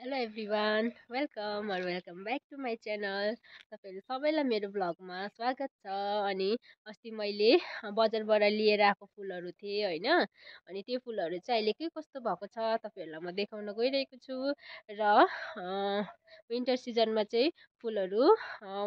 Hello everyone welcome back to my channel. तपाईँहरू सबैलाई मेरो भ्लगमा स्वागत छ। अनि अस्ति मैले बजारबाट लिएर आएको फुलहरू थिएँ होइन। अनि त्यो फुलहरू चाहिँ अहिले के कस्तो भएको छ तपाईँहरूलाई म देखाउन गइरहेको छु। र विन्टर सिजनमा चाहिँ फुलहरू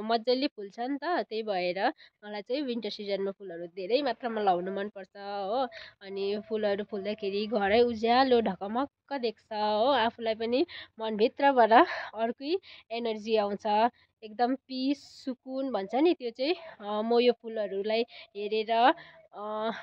मजाले फुल्छ नि त, त्यही भएर मलाई चाहिँ विन्टर सिजनमा फुलहरू धेरै मात्रामा लाउनु मनपर्छ हो। अनि फुलहरू फुल्दाखेरि घरै उज्यालो ढकमक्क देख्छ हो। आफूलाई पनि मनभित्रबाट अर्कै एनर्जी आउँछ, एकदम पिस सुकुन भन्छ नि त्यो चाहिँ म यो फुलहरूलाई हेरेर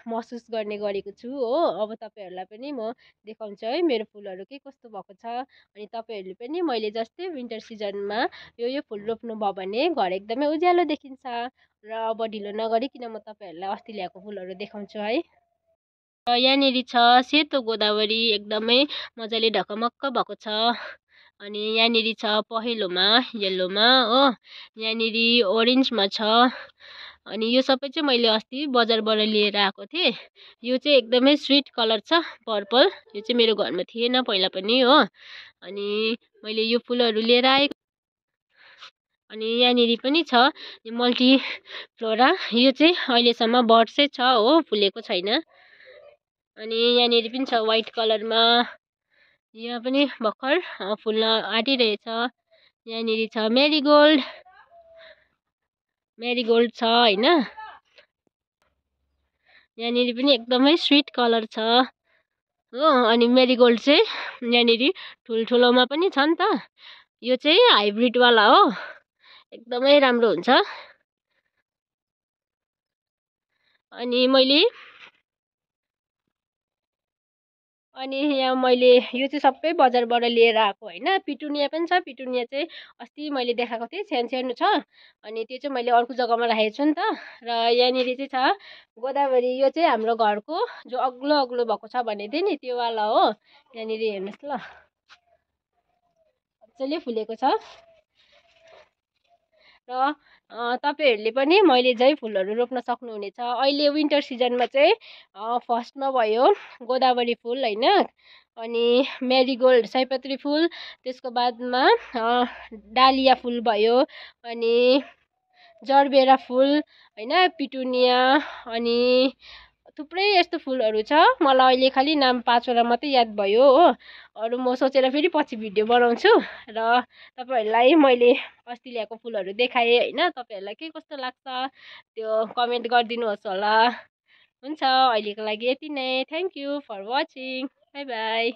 महसुस गर्ने गरेको छु हो। अब तपाईँहरूलाई पनि म देखाउँछु है मेरो फुलहरू के कस्तो भएको छ। अनि तपाईँहरूले पनि मैले जस्तै विन्टर सिजनमा यो फुल रोप्नुभयो भने घर एकदमै उज्यालो देखिन्छ। र अब ढिलो नगरिकन म तपाईँहरूलाई अस्ति ल्याएको फुलहरू देखाउँछु है। यहाँनिर छ सेतो गोदावरी, एकदमै मजाले ढकमक्क भएको छ। अनि यहाँनिर छ पहेँलोमा येल्लोमा हो। यहाँनिर ओरेन्जमा छ। अनि यो सबै चाहिँ मैले अस्ति बजारबाट लिएर आएको थिएँ। यो चाहिँ एकदमै स्विट कलर छ, पर्पल। यो चाहिँ मेरो घरमा थिएन पहिला पनि हो। अनि मैले यो फुलहरू लिएर आएको। अनि यहाँनिर पनि छ मल्टी फ्लोरा, यो चाहिँ अहिलेसम्म बर्ड्सै छ हो, फुलेको छैन। अनि यहाँनिर पनि छ वाइट कलरमा, यहाँ पनि भर्खर फुल्न आँटिरहेछ। यहाँनिर छ मेरीगोल्ड छ होइन। यहाँनिर पनि एकदमै स्विट कलर छ हो। अनि मेरीगोल्ड चाहिँ यहाँनिर ठुल्ठुलोमा पनि छ नि त। यो चाहिँ हाइब्रिडवाला हो, एकदमै राम्रो हुन्छ। अनि यहाँ मैले यो चाहिँ सबै बजारबाट लिएर आएको होइन। पिटुनिया पनि छ, पिटुनिया चाहिँ अस्ति मैले देखाएको थिएँ, सानो सानो छ। अनि त्यो चाहिँ मैले अर्को जग्गामा राखेको छु नि त। र यहाँनिर चाहिँ छ गोदावरी, यो चाहिँ हाम्रो घरको जो अग्लो अग्लो भएको छ भनेको थिएँ नि त्यो वाला हो। यहाँनिर हेर्नुहोस् ल, मजाले फुलेको छ। र तपाईँहरूले पनि मैले झै फुलहरू रोप्न सक्नुहुनेछ। अहिले विन्टर सिजनमा चाहिँ फर्स्टमा भयो गोदावरी फुल होइन। अनि मेरीगोल्ड सयपत्री फुल, त्यसको बादमा डालिया फुल भयो। अनि जरबेरा फुल होइन, पिटुनिया, अनि थुप्रै यस्तो फुलहरू छ। मलाई अहिले खालि नाम 5वटा मात्रै याद भयो हो। अरू म सोचेर फेरि पछि भिडियो बनाउँछु। र तपाईँहरूलाई मैले अस्ति ल्याएको फुलहरू देखाएँ होइन। तपाईँहरूलाई के कस्तो लाग्छ त्यो कमेन्ट गरिदिनुहोस् होला। हुन्छ, अहिलेको लागि यति नै। Thank you for watching. Bye by.